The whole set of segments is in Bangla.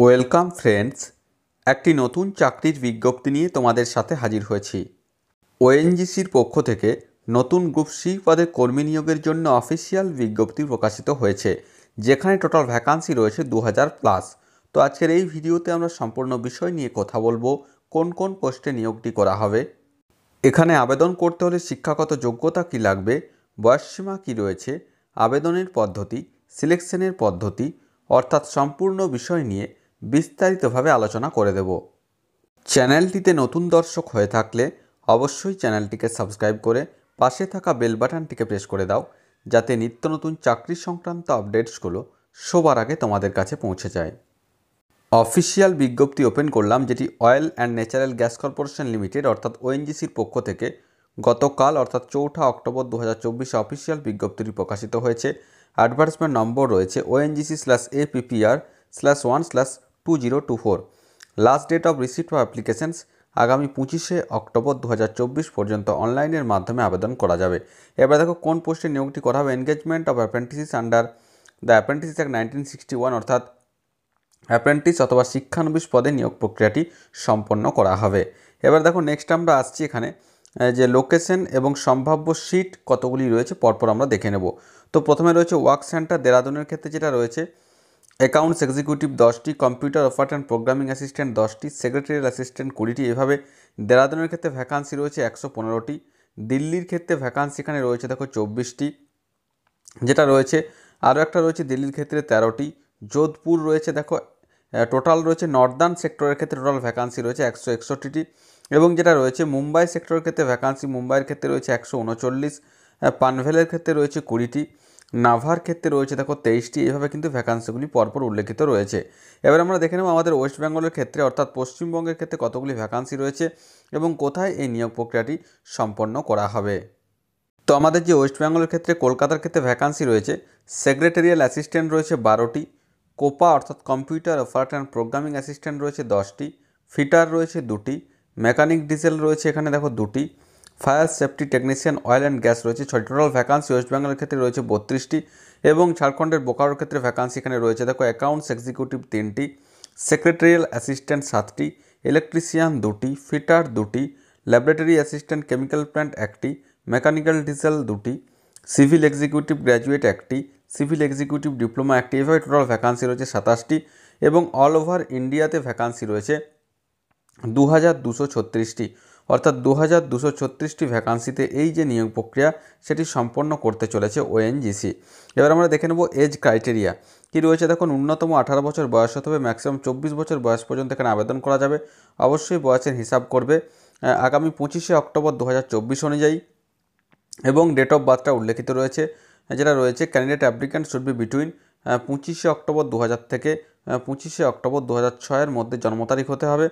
ওয়েলকাম ফ্রেন্ডস, একটি নতুন চাকরির বিজ্ঞপ্তি নিয়ে তোমাদের সাথে হাজির হয়েছি। ওএনজিসির পক্ষ থেকে নতুন গ্রুপ সি পদে কর্মী নিয়োগের জন্য অফিসিয়াল বিজ্ঞপ্তি প্রকাশিত হয়েছে, যেখানে টোটাল ভ্যাকান্সি রয়েছে 2000+। তো আজকের এই ভিডিওতে আমরা সম্পূর্ণ বিষয় নিয়ে কথা বলবো, কোন কোন পোস্টে নিয়োগটি করা হবে, এখানে আবেদন করতে হলে শিক্ষাগত যোগ্যতা কী লাগবে, বয়সসীমা কী রয়েছে, আবেদনের পদ্ধতি, সিলেকশনের পদ্ধতি, অর্থাৎ সম্পূর্ণ বিষয় নিয়ে বিস্তারিতভাবে আলোচনা করে দেব। চ্যানেলটিতে নতুন দর্শক হয়ে থাকলে অবশ্যই চ্যানেলটিকে সাবস্ক্রাইব করে পাশে থাকা বেল বাটনটিকে প্রেস করে দাও, যাতে নিত্য নতুন চাকরি সংক্রান্ত আপডেটসগুলো সবার আগে তোমাদের কাছে পৌঁছে যায়। অফিসিয়াল বিজ্ঞপ্তি ওপেন করলাম, যেটি oil and natural gas corporation limited অর্থাৎ ওএনজিসির পক্ষ থেকে গতকাল অর্থাৎ 4 অক্টোবর 2024 অফিসিয়াল বিজ্ঞপ্তিটি প্রকাশিত হয়েছে। অ্যাডভার্টাইজমেন্ট নম্বর রয়েছে ONGC/APPR/1/2024। Last date of receipt of applications আগামী 25 অক্টোবর 2024 পর্যন্ত অনলাইনের মাধ্যমে আবেদন করা যাবে। এবার দেখো কোন পোস্টে নিয়োগটি করা হবে। Engagement of apprentices under the apprentice act 1961 অর্থাৎ অ্যাপ্রেন্টিস অথবা শিক্ষানবিশ পদে নিয়োগ প্রক্রিয়াটি সম্পন্ন করা হবে। এবার দেখো নেক্সট আমরা আসছি এখানে যে লোকেশন এবং সম্ভাব্য সিট কতগুলি রয়েছে পরপর আমরা দেখে নেব। তো প্রথমে রয়েছে ওয়ার্ক সেন্টার দেরাদুনের ক্ষেত্রে যেটা রয়েছে অ্যাকাউন্টস এক্সিকিউটিভ 10টি, কম্পিউটার অপারেটর প্রোগ্রামিং অ্যাসিস্ট্যান্ট 10টি, সেক্রেটারিয়াল অ্যাসিস্ট্যান্ট 20টি। এভাবে দেরাদুনের ক্ষেত্রে ভ্যাকান্সি রয়েছে 115টি। দিল্লির ক্ষেত্রে ভ্যাকান্সি এখানে রয়েছে দেখো 24টি, যেটা রয়েছে আরও একটা রয়েছে দিল্লির ক্ষেত্রে 13টি। যোধপুর রয়েছে দেখো টোটাল রয়েছে নর্দার্ন সেক্টরের ক্ষেত্রে টোটাল ভ্যাকান্সি রয়েছে 161টি, এবং যেটা রয়েছে মুম্বাই সেক্টরের ক্ষেত্রে ভ্যাকান্সি মুম্বাইয়ের ক্ষেত্রে রয়েছে 139, পানভেলের ক্ষেত্রে রয়েছে 20টি, নাভার ক্ষেত্রে রয়েছে দেখো 23টি। এভাবে কিন্তু ভ্যাকান্সিগুলি পরপর উল্লেখিত রয়েছে। এবার আমরা দেখে নেব আমাদের ওয়েস্ট বেঙ্গলের ক্ষেত্রে অর্থাৎ পশ্চিমবঙ্গের ক্ষেত্রে কতগুলি ভ্যাকান্সি রয়েছে এবং কোথায় এই নিয়োগ প্রক্রিয়াটি সম্পন্ন করা হবে। তো আমাদের যে ওয়েস্ট বেঙ্গলের ক্ষেত্রে কলকাতার ক্ষেত্রে ভ্যাকান্সি রয়েছে সেক্রেটারিয়াল অ্যাসিস্ট্যান্ট রয়েছে 12টি, কোপা অর্থাৎ computer operator and programming assistant রয়েছে 10টি, ফিটার রয়েছে 2টি, মেকানিক ডিজেল রয়েছে এখানে দেখো 2টি, fire safety technician oil and gas রয়েছে 6টি। টোটাল ভ্যাকান্সি ওয়েস্ট বেঙ্গলের ক্ষেত্রে রয়েছে 32টি, এবং ঝাড়খণ্ডের বোকারোর ক্ষেত্রে ভ্যাকান্সি এখানে রয়েছে দেখো অ্যাকাউন্টস এক্সিকিউটিভ 3টি, সেক্রেটারিয়াল অ্যাসিস্ট্যান্ট 7টি, ইলেকট্রিশিয়ান 2টি, ফিটার 2টি, ল্যাবরেটরি অ্যাসিস্ট্যান্ট কেমিক্যাল প্ল্যান্ট 1টি, মেকানিক্যাল ডিজেল 2টি, সিভিল এক্সিকিউটিভ গ্র্যাজুয়েট 1টি, সিভিল এক্সিকিউটিভ ডিপ্লোমা 1টি। এভাবে টোটাল ভ্যাকান্সি রয়েছে 27টি, এবং অল ওভার ইন্ডিয়াতে ভ্যাকান্সি রয়েছে 2236টি, অর্থাৎ 2236টি ভ্যাকান্সিতে এই যে নিয়োগ প্রক্রিয়া সেটি সম্পন্ন করতে চলেছে ওএনজিসি। এবার আমরা দেখে নেব এজ ক্রাইটেরিয়া কী রয়েছে। দেখুন ন্যূনতম 18 বছর বয়স হতে হবে, ম্যাক্সিমাম 24 বছর বয়স পর্যন্ত এখানে আবেদন করা যাবে। অবশ্যই বয়সের হিসাব করবে আগামী 25 অক্টোবর 2024 অনুযায়ী, এবং ডেট অফ বার্থটা উল্লেখিত রয়েছে, যেটা রয়েছে candidate applicant should be between 25 October 2000 থেকে 25 অক্টোবর 2006-এর মধ্যে জন্ম তারিখ হতে হবে।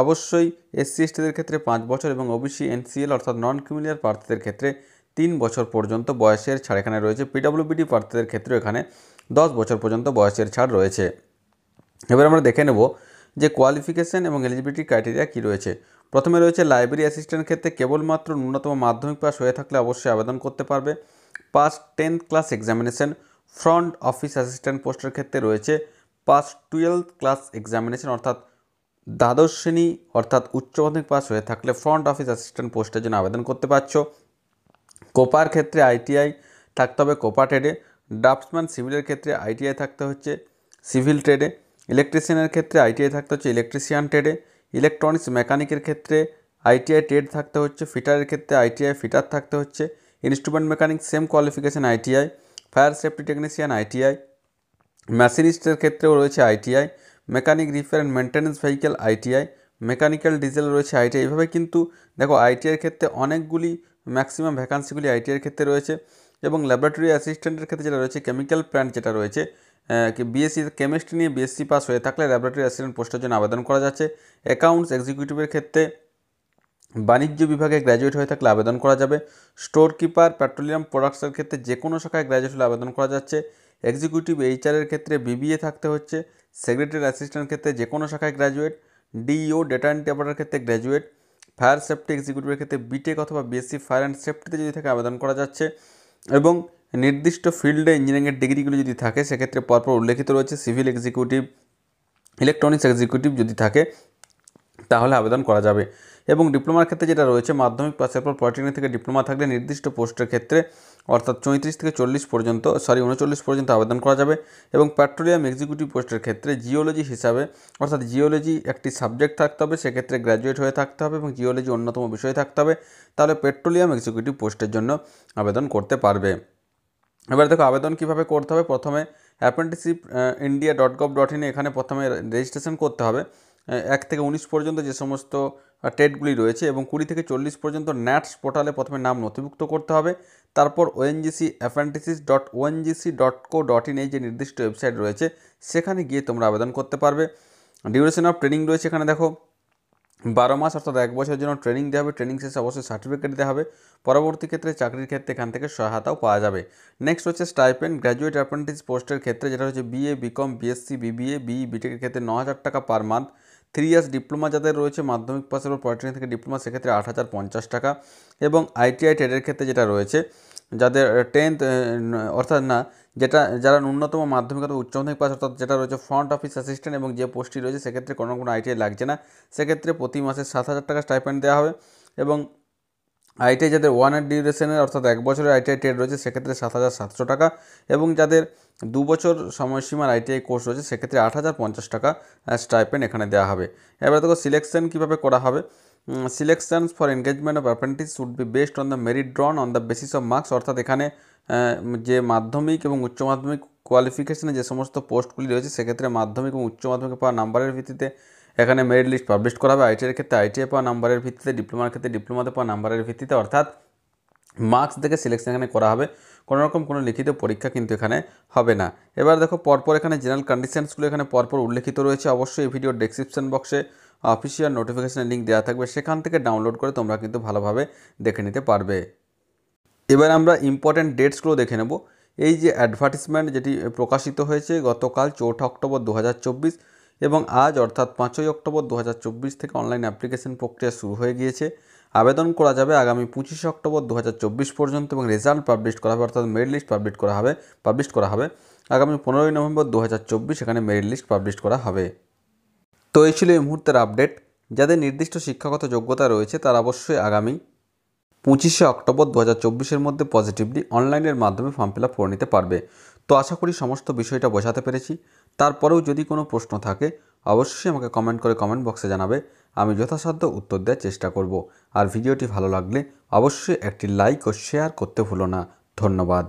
অবশ্যই SC STদের ক্ষেত্রে 5 বছর এবং OBC NCL অর্থাৎ নন ক্রিমিনাল প্রার্থীদের ক্ষেত্রে 3 বছর পর্যন্ত বয়সের ছাড় এখানে রয়েছে। PWBD প্রার্থীদের ক্ষেত্রে এখানে 10 বছর পর্যন্ত বয়সের ছাড় রয়েছে। এবার আমরা দেখে নেব যে কোয়ালিফিকেশান এবং এলিজিবিলিটি ক্রাইটেরিয়া কী রয়েছে। প্রথমে রয়েছে লাইব্রেরি অ্যাসিস্ট্যান্ট ক্ষেত্রে কেবলমাত্র ন্যূনতম মাধ্যমিক পাস হয়ে থাকলে অবশ্যই আবেদন করতে পারবে। Pass 10th class examination. Front office assistant পোস্টের ক্ষেত্রে রয়েছে পাস 12th ক্লাস এক্সামিনেশন, অর্থাৎ দ্বাদশ শ্রেণী অর্থাৎ উচ্চ মাধ্যমিক পাস হয়ে থাকলে ফ্রন্ট অফিস অ্যাসিস্ট্যান্ট পোস্টের জন্য আবেদন করতে পারছো। কোপার ক্ষেত্রে ITI থাকতে হবে কোপা ট্রেডে। ড্রাফটসম্যান সিভিলের ক্ষেত্রে ITI থাকতে হচ্ছে সিভিল ট্রেডে। ইলেকট্রিশিয়ানের ক্ষেত্রে ITI থাকতে হচ্ছে ইলেকট্রিশিয়ান ট্রেডে। ইলেকট্রনিক্স মেকানিকের ক্ষেত্রে ITI ট্রেড থাকতে হচ্ছে। ফিটারের ক্ষেত্রে ITI ফিটার থাকতে হচ্ছে। Instrument mechanic same qualification ITI। Fire safety technician ITI। মেশিনিস্টের ক্ষেত্রেও রয়েছে ITI। Mechanic repair and maintenance vehicle ITI। Mechanical diesel রয়েছে ITI। এইভাবে কিন্তু দেখো ITIর ক্ষেত্রে অনেকগুলি ম্যাক্সিমাম ভ্যাকান্সিগুলি ITIর ক্ষেত্রে রয়েছে। এবং ল্যাবরেটরি অ্যাসিস্ট্যান্টের ক্ষেত্রে যেটা রয়েছে কেমিক্যাল প্ল্যান্ট যেটা রয়েছে BSc কেমিস্ট্রি নিয়ে BSc পাস হয়ে থাকলে ল্যাবরেটরি অ্যাসিস্ট্যান্ট পোস্টের জন্য আবেদন করা যাচ্ছে। অ্যাকাউন্টস এক্সিকিউটিভের ক্ষেত্রে বাণিজ্য বিভাগে গ্র্যাজুয়েট হয়ে থাকলে আবেদন করা যাবে। স্টোর কিপার পেট্রোলিয়াম প্রোডাক্টসের ক্ষেত্রে যে কোনো শাখায় গ্র্যাজুয়েট হলে আবেদন করা যাচ্ছে। এক্সিকিউটিভ HR-এর ক্ষেত্রে BBA থাকতে হচ্ছে। সেক্রেটারি অ্যাসিস্ট্যান্ট ক্ষেত্রে যে কোনো শাখায় গ্র্যাজুয়েট। DEO ডেটা এন্ট্রি অপারেটরের ক্ষেত্রে গ্র্যাজুয়েট। ফায়ার সেফটি এক্সিকিউটিভের ক্ষেত্রে BTech অথবা BSc ফায়ার অ্যান্ড সেফটিতে যদি থাকে আবেদন করা যাচ্ছে। এবং নির্দিষ্ট ফিল্ডে ইঞ্জিনিয়ারিংয়ের ডিগ্রিগুলি যদি থাকে সেক্ষেত্রে পরপর উল্লেখিত রয়েছে সিভিল এক্সিকিউটিভ, ইলেকট্রনিক্স এক্সিকিউটিভ যদি থাকে তাহলে আবেদন করা যাবে। এবং ডিপ্লোমার ক্ষেত্রে যেটা রয়েছে, মাধ্যমিক পাসের পর পলিটেকনিক থেকে ডিপ্লোমা থাকলে নির্দিষ্ট পোস্টের ক্ষেত্রে অর্থাৎ 34 থেকে 39 পর্যন্ত আবেদন করা যাবে। এবং পেট্রোলিয়াম এক্সিকিউটিভ পোস্টের ক্ষেত্রে জিওলজি হিসাবে, অর্থাৎ জিওলজি একটি সাবজেক্ট থাকতে হবে, সেক্ষেত্রে গ্র্যাজুয়েট হয়ে থাকতে হবে এবং জিওলজি অন্যতম বিষয় থাকতে হবে, তাহলে পেট্রোলিয়াম এক্সিকিউটিভ পোস্টের জন্য আবেদন করতে পারবে। এবার দেখো আবেদন কীভাবে করতে হবে। প্রথমে apprenticeship.india.gov.in এখানে প্রথমে রেজিস্ট্রেশন করতে হবে। 1 থেকে 19 পর্যন্ত যে সমস্ত টেটগুলি রয়েছে এবং 20 থেকে 40 পর্যন্ত ন্যাটস পোর্টালে প্রথমে নাম নথিভুক্ত করতে হবে। তারপর ওএনজিসি apprentices.ongc.co.in এই যে নির্দিষ্ট ওয়েবসাইট রয়েছে সেখানে গিয়ে তোমরা আবেদন করতে পারবে। ডিউরেশন অফ ট্রেনিং রয়েছে এখানে দেখো 12 মাস অর্থাৎ 1 বছরের জন্য ট্রেনিং দেওয়া হবে। ট্রেনিং শেষে অবশ্যই সার্টিফিকেট দেওয়া হবে। পরবর্তী ক্ষেত্রে চাকরির ক্ষেত্রে এখান থেকে সহায়তাও পাওয়া যাবে। নেক্সট হচ্ছে স্টাইপেন্ড। গ্র্যাজুয়েট অ্যাপ্রেন্টিস পোস্টের ক্ষেত্রে যেটা হচ্ছে BA, BCom, BSc, BBA, BE, বিটেকের ক্ষেত্রে 9,000 টাকা পার মান্থ। 3 ইয়ার্স ডিপ্লোমা যাদের রয়েছে মাধ্যমিক পাসের পর পলিটেকনিক থেকে ডিপ্লোমা, সেক্ষেত্রে 8,050 টাকা। এবং আইটিআই ট্রেডের ক্ষেত্রে যেটা রয়েছে, যাদের 10th অর্থাৎ না, যারা ন্যূনতম মাধ্যমিক অথবা উচ্চ মাধ্যমিক পাস, অর্থাৎ যেটা রয়েছে ফ্রন্ট অফিস অ্যাসিস্ট্যান্ট এবং যে পোস্টটি রয়েছে সেক্ষেত্রে কোনো আইটিআই লাগছে না, সেক্ষেত্রে প্রতি মাসে 7,000 টাকা স্টাইপেন্ড দেওয়া হবে। এবং আইটিআই যাদের 1 ইয়ার ডিউরেশনের অর্থাৎ 1 বছরের আইটিআই ট্রেড রয়েছে সেক্ষেত্রে 7,700 টাকা। এবং যাদের 2 বছর সময়সীমার আইটিআই কোর্স রয়েছে সেক্ষেত্রে 8,050 টাকা স্টাইপেন্ড এখানে দেওয়া হবে। এবার দেখো সিলেকশন কীভাবে করা হবে। Selections for engagement of apprentice should be based on the merit ড্রন on the basis of marks, অর্থাৎ এখানে যে মাধ্যমিক এবং উচ্চ মাধ্যমিক কোয়ালিফিকেশনে যে সমস্ত পোস্টগুলি রয়েছে সেক্ষেত্রে মাধ্যমিক এবং উচ্চ মাধ্যমিক পাওয়া নাম্বারের ভিত্তিতে এখানে মেরিট লিস্ট পাবলিশ করা হবে। আইটিআইয়ের ক্ষেত্রে আইটিআই পাওয়া নাম্বারের ভিত্তিতে, ডিপ্লোমার ক্ষেত্রে ডিপ্লোমাতে পাওয়া নাম্বারের ভিত্তিতে, অর্থাৎ মার্কস দেখে সিলেকশন এখানে করা হবে। কোনো লিখিত পরীক্ষা কিন্তু এখানে হবে না। এবার দেখো পরপর এখানে জেনারেল কন্ডিশনসগুলো এখানে পরপর উল্লেখিত রয়েছে। অবশ্যই এই ভিডিওর ডেসক্রিপশন বক্সে অফিসিয়াল নোটিফিকেশনের লিঙ্ক দেওয়া থাকবে, সেখান থেকে ডাউনলোড করে তোমরা কিন্তু ভালোভাবে দেখে নিতে পারবে। এবার আমরা ইম্পর্ট্যান্ট ডেটসগুলো দেখে নেব। এই যে অ্যাডভার্টিসমেন্ট যেটি প্রকাশিত হয়েছে গতকাল 4 অক্টোবর 2024 এবং আজ অর্থাৎ 5 অক্টোবর 2024 থেকে অনলাইন অ্যাপ্লিকেশন প্রক্রিয়া শুরু হয়ে গিয়েছে। আবেদন করা যাবে আগামী 25 অক্টোবর 2024 পর্যন্ত এবং রেজাল্ট পাবলিশ করা হবে, অর্থাৎ মেরিট লিস্ট পাবলিশ করা হবে আগামী 15 নভেম্বর 2024। এখানে মেরিট লিস্ট পাবলিশ করা হবে। তো এই ছিল এই মুহূর্তের আপডেট। যাদের নির্দিষ্ট শিক্ষাগত যোগ্যতা রয়েছে তারা অবশ্যই আগামী 25 অক্টোবর 2024 মধ্যে পজিটিভলি অনলাইনের মাধ্যমে ফর্ম ফিল আপ করে নিতে পারবে। তো আশা করি সমস্ত বিষয়টা বোঝাতে পেরেছি। তারপরেও যদি কোনো প্রশ্ন থাকে অবশ্যই আমাকে কমেন্ট করে কমেন্ট বক্সে জানাবে, আমি যথাসাধ্য উত্তর দেওয়ার চেষ্টা করব। আর ভিডিওটি ভালো লাগলে অবশ্যই একটি লাইক ও শেয়ার করতে ভুলো না। ধন্যবাদ।